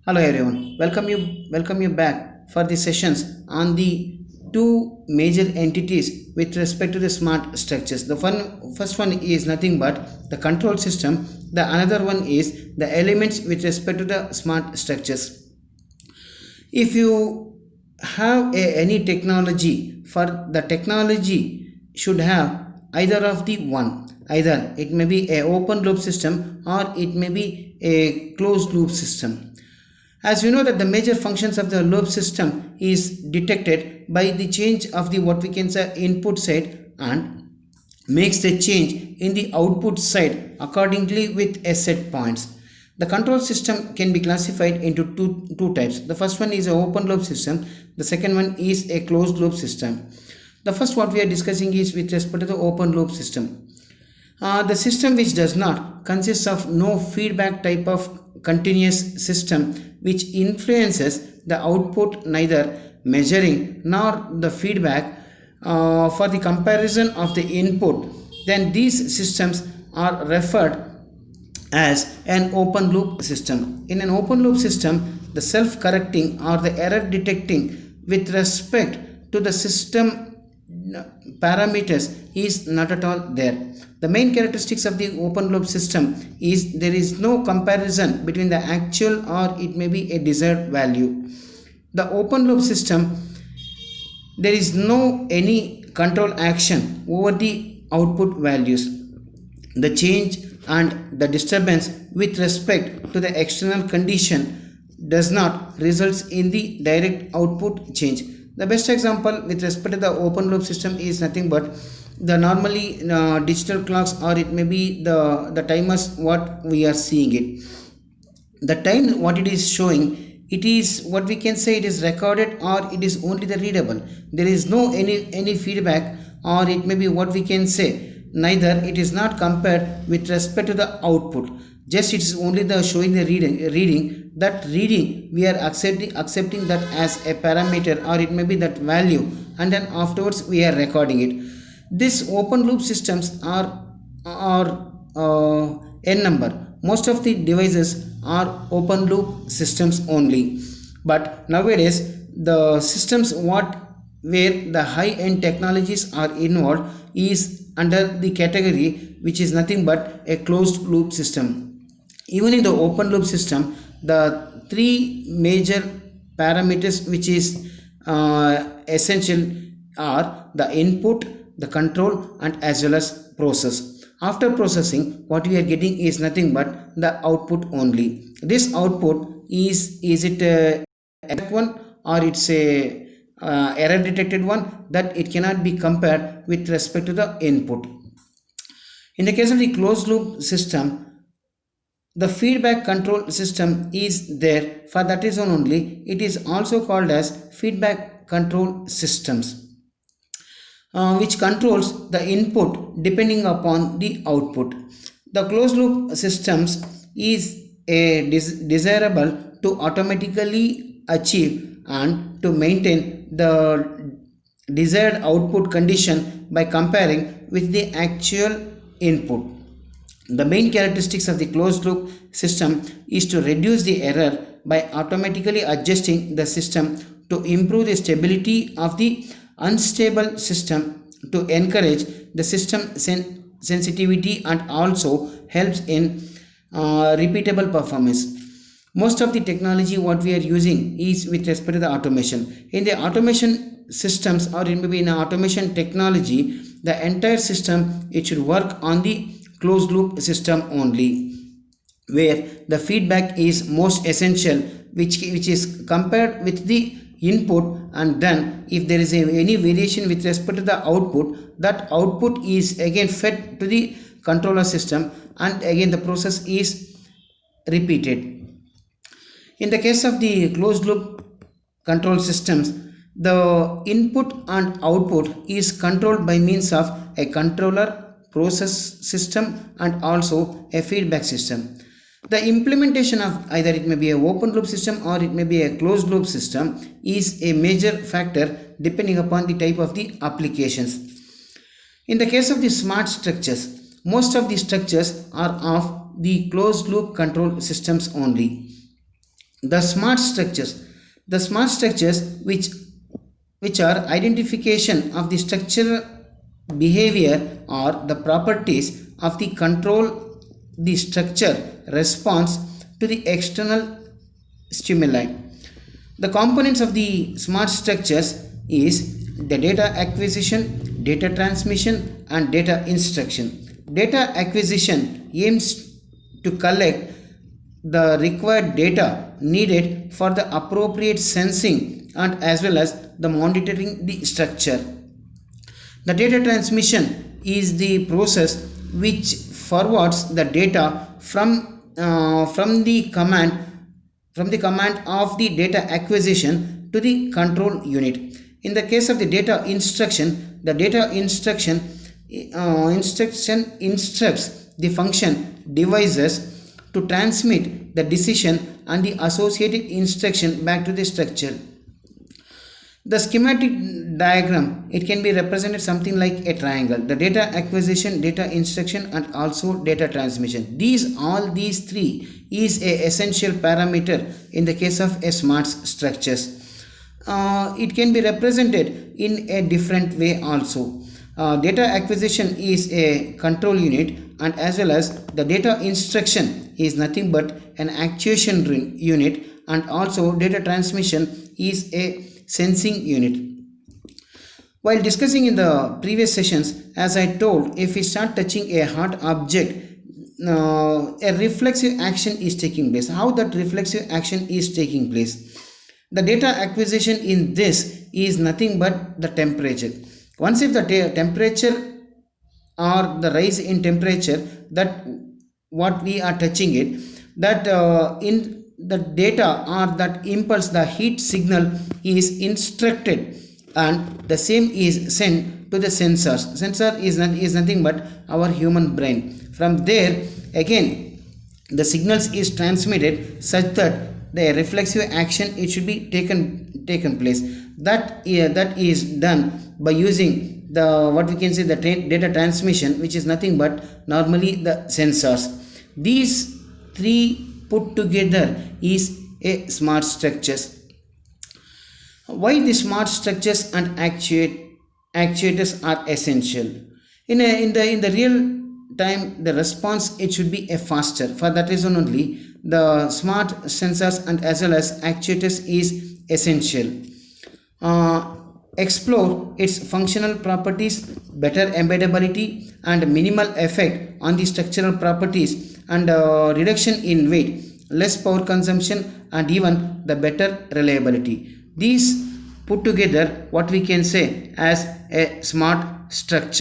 Hello everyone, welcome you back for the sessions on the two major entities with respect to the smart structures. First one is nothing but the control system. The another one is the elements with respect to the smart structures. If you have any technology, for the technology should have either of the one. Either it may be a open loop system or it may be a closed loop system. As we know that the major functions of the loop system is detected by the change of the what we can say input side and makes the change in the output side accordingly with a set points. The control system can be classified into two types. The first one is an open loop system. The second one is a closed loop system. The first what we are discussing is with respect to the open loop system. The system which does not consists of no feedback type of continuous system which influences the output, neither measuring nor the feedback for the comparison of the input. Then these systems are referred as an open loop system. In an open loop system, the self correcting or the error detecting with respect to the system parameters is not at all there. The main characteristics of the open loop system is there is no comparison between the actual or it may be a desired value. The open loop system, there is no any control action over the output values. The change and the disturbance with respect to the external condition does not result in the direct output change. The best example with respect to the open loop system is nothing but the normally digital clocks or it may be the timers what we are seeing it. The time what it is showing, it is what we can say it is recorded or it is only the readable. There is no any feedback or it may be what we can say neither it is not compared with respect to the output, just it is only the showing the reading. That reading we are accepting that as a parameter or it may be that value, and then afterwards we are recording it. These open loop systems are n number. Most of the devices are open loop systems only, but nowadays the systems what where the high end technologies are involved is under the category which is nothing but a closed loop system. Even in the open loop system, the three major parameters which is essential are the input, the control, and as well as process. After processing, what we are getting is nothing but the output only. This output is it a exact one or it's a error detected one, that it cannot be compared with respect to the input. In the case of the closed loop system, the feedback control system is there. For that reason only it is also called as feedback control systems, which controls the input depending upon the output. The closed loop systems is a desirable to automatically achieve and to maintain the desired output condition by comparing with the actual input. The main characteristics of the closed loop system is to reduce the error by automatically adjusting the system to improve the stability of the unstable system, to encourage the system sensitivity, and also helps in repeatable performance. Most of the technology what we are using is with respect to the automation. In the automation systems or it may be in automation technology, the entire system it should work on the closed loop system only, where the feedback is most essential, which is compared with the input, and then if there is any variation with respect to the output, that output is again fed to the controller system and again the process is repeated. In the case of the closed loop control systems, the input and output is controlled by means of a controller, process system, and also a feedback system. The implementation of either it may be a open loop system or it may be a closed loop system is a major factor depending upon the type of the applications. In the case of the smart structures, most of the structures are of the closed loop control systems only. The smart structures. The smart structures which are identification of the structural behavior or the properties of the control the structure response to the external stimuli. The components of the smart structures is the data acquisition, data transmission and data instruction. Data acquisition aims to collect the required data needed for the appropriate sensing and as well as the monitoring the structure. The data transmission is the process which forwards the data from the command of the data acquisition to the control unit. In the case of the data instruction, the data instruction instructs the function devices to transmit the decision and the associated instruction back to the structure. The schematic diagram, it can be represented something like a triangle. The data acquisition, data instruction and also data transmission. All these three is a essential parameter in the case of a smart structures. It can be represented in a different way also. Data acquisition is a control unit and as well as the data instruction is nothing but an actuation unit and also data transmission is a sensing unit. While discussing in the previous sessions, as I told, if we start touching a hot object, a reflexive action is taking place. How that reflexive action is taking place? The data acquisition in this is nothing but the temperature. Once if the temperature or the rise in temperature, that what we are touching it, that in the data or that impulse, the heat signal is instructed and the same is sent to the sensors. Sensor is nothing but our human brain. From there again the signals is transmitted such that the reflexive action it should be taken place. That is done by using the what we can say the data transmission, which is nothing but normally the sensors. These three put together is a smart structures. Why the smart structures and actuators are essential? In the real time, the response it should be a faster. For that reason only, the smart sensors and as well as actuators is essential. Explore its functional properties, better embeddability and minimal effect on the structural properties and reduction in weight, less power consumption and even the better reliability. These put together what we can say as a smart structure.